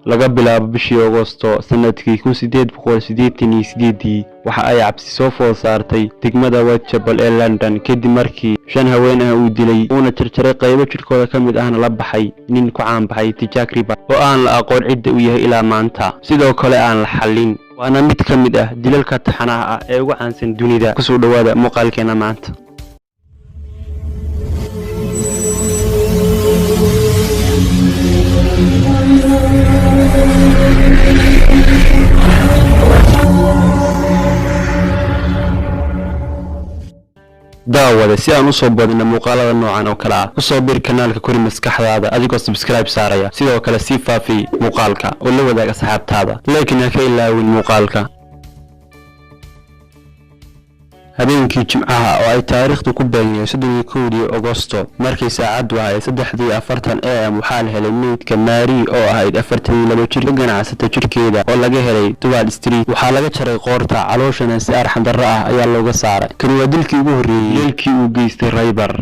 laga bilaabo bishii Agoosto sanadkii 1888 waxa ay cabsi soo food saartay degmada Whitechapel ee London kadib markii 5 haween ah uu dilay una jarjaray qaybo jirkooda ka mid ahna la baxay nin ku caan baxay Jack Ripper oo aan la aqoon cidda uu yahay ilaa maanta sidoo kale aan la xallin waana mid ka mid ah dilalka taxanaha ah ee ugu caansan dunida kusoo dhawaada muuqaalkeena maanta. daawada si aan u soo badino muuqaalada noocan oo kala ah ku soo bir kanaalka kori maskaxdaada adigoo subscribe saaraya sidoo kale si faafi muuqaalka oo la wadaaga asxaabtaada like-na ka ilaawin muuqaalka. habeenkii Jimcaha oo ay taariikhdu ku beegnayd 31 Agoosto markii saacadu ahayd 3:40 AM waxaa la helay meydka Mary oo ahayd 42 jir ganacsata jirkeeda oo laga helay Duval Street waxaa laga jaray qoorta calooshana si arxan darro ah ayaa looga saaray kan waa dilkii ugu horreeyay dilkii uu geystay Ripper.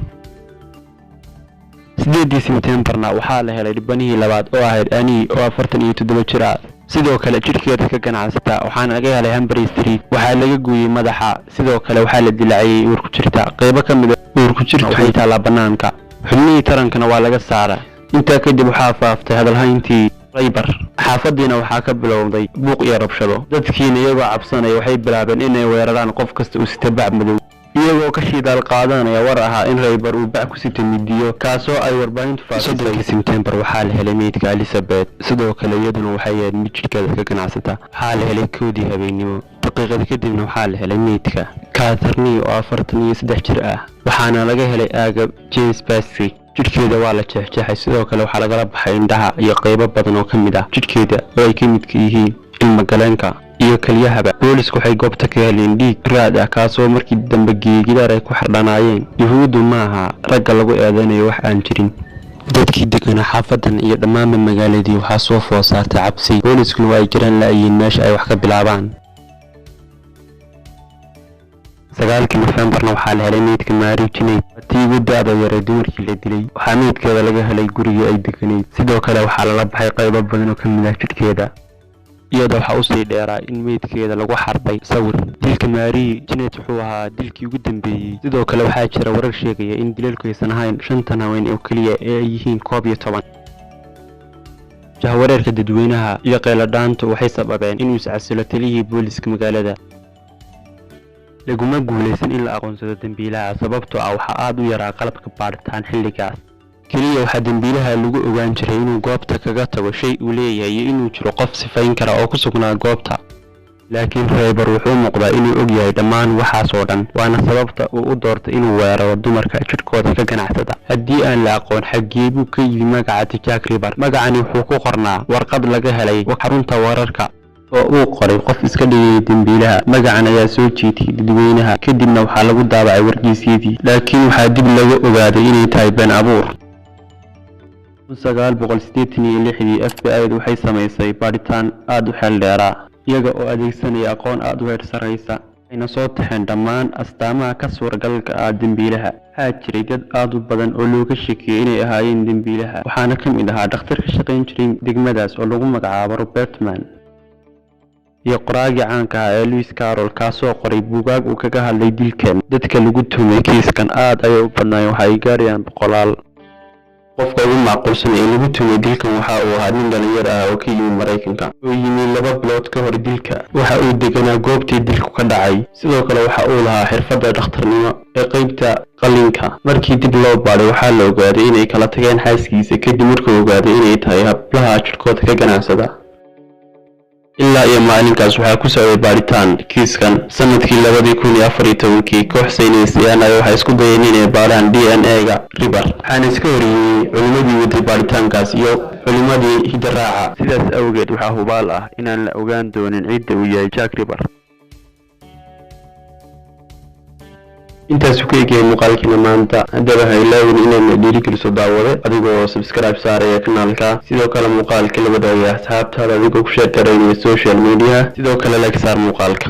8 September-na waxaa la helay dhibanihii labaad oo ahayd Annie oo 47 jir ah sidoo kale jirkeeda ka ganacsata waxaana laga helay Hambury Street waxaa laga gooyay madaxa sidoo kale waxaa la dilaacay uur ku jirta qaybo ka mid ah uur ku jirta waxay taala banaanka xubnihii tarankana waa laga saaray inta kadib waxaa faaftay hadalhayntii Ripper xaafadiina waxaa ka bilowday buuq iyo rabshado dadkiina iyagoo cabsanaya waxay bilaabeen inay weeraraan qof kasta uu sita bac madow iyagoo ka shidaal qaadanaya war ahaa in Ripper uu bac ku sita midiyo kaasoo ay warbaahintu faafisay. September waxaa la helay meydka Elizabeth sidoo kale iyaduna waxay ahayd mid jirkeeda ka ganacsata waxaa la helay koodii habeenimo daqiiqad kadibna waxaa la helay meydka Catherine oo 43 jir ah waxaana laga helay aaga James Patrick jirkeeda waa la jeexjeexay sidoo kale waxaa laga baxay indhaha iyo qaybo badan oo ka mid ah jirkeeda oo ay ka mid yihiin ilma galeenka iyo kaliyahaba. boolisku waxay goobta ka heleen dhiig raad ah kaasoo markii dambe gidaar ay ku xardhanaayeen yuhuudu maaha ragga lagu eedanayo wax aan jirin. dadkii deganaa xaafadan iyo dhammaan magaaladii waxaa soo food saartay cabsi booliskuna waa ay jiraan la'ayiin meesha ay wax ka bilaabaan. 9 November-na waxaa la helay meydka Mary Jane tii ugu da'da yar ee dumarkii la dilay waxaa meydkeeda laga helay gurigii ay deganeyd sidoo kale waxaa lala baxay qaybo badan oo ka mid ah jirkeeda iyadoo waxa uu sii dheeraa in meydkeeda lagu xarbay sawir. dilka Mary Jane wuxuu ahaa dilkii ugu dambeeyay sidoo kale waxaa jira warar sheegaya in dilalku aysan ahayn 5 haween oo kaliya ee ay yihiin 11. jahwareerka dadweynaha iyo qeyladhaantu waxay sababeen inuu iscasilo taliyihii booliska magaalada. laguma guuleysan in la aqoonsado dambiilaha sababtoo ah waxa aad u yaraa qalabka baaritaan xilligaas kaliya waxaa dambiilaha lagu ogaan jiray inuu goobta kaga tago shay uu leeyahay iyo inuu jiro qof sifayn kara oo ku sugnaa goobta laakiin Ripper wuxuu muuqdaa inuu og yahay dhammaan waxaas oo dhan waana sababta uu u doortay inuu weeraro dumarka jirkooda ka ganacsada. haddii aan la aqoon xaggee buu ka yimi magaca Jack Ripper magacani wuxuu ku qornaa warqad laga helay xarunta wararka oo uu qoray qof iska dhigay dambiilaha magacan ayaa soo jiitay dadweynaha kadibna waxaa lagu daabacay wargeysyadii laakiin waxaa dib laga ogaaday inay tahay been abuur. 1986 FBI waxay samaysay baaritaan aad u xeel dheeraa iyaga oo adeegsanaya aqoon aad u heer sareysa ayna soo taxeen dhammaan astaamaha ka suuragalka ah dambiilaha. waxaa jiray dad aad u badan oo looga shakiyay inay ahaayeen dambiilaha waxaana ka mid ahaa dhakhtar ka shaqayn jiray degmadaas oo lagu magacaabo Robert Mann iyo qoraagii caanka ah ee Lewis Carroll kaasoo qoray buugaag uu kaga hadlay dilkan. dadka lagu tuhmay kiiskan aad ayay u badnaayeen waxay gaarayaan 100. qofka ugu macquulsan ee lagu tuhmay dilkan waxa uu ahaa nin dhalinyaro ah oo ka yimid Mareykanka oo yimid 2 bilood ka hor dilka waxa uu deganaa goobtii dilku ka dhacay sidoo kale waxa uu lahaa xirfadda dhakhtarnimo ee qaybta qalinka. markii dib loo baaray waxaa la ogaaday inay kala tageen xaaskiisa kadib markuu ogaaday inay tahay hablaha jirkooda ka ganacsada. ilaa iyo maalinkaas waxaa ku socday baaritaan kiiskan. sanadkii 2014 koox saynisyahaan waxay isku dayeen inay baaraan DNA-ga Ripper waxaana iska horreeyay culimadii waday baaritaankaas iyo culimadii hidaraaca. sidaas awgeed waxaa hubaal ah inaan la ogaan doonin cidda uu yahay Jack Ripper. intaas ku eegay muuqaalkina maanta haddaba ha ilaawin inaad dhiirigeliso daawade adigoo subscribe saaraya kanaalka sidoo kale muuqaalka la wadaaga asxaabtaada adigoo ku share gareynaya social media sidoo kale like saar muuqaalka.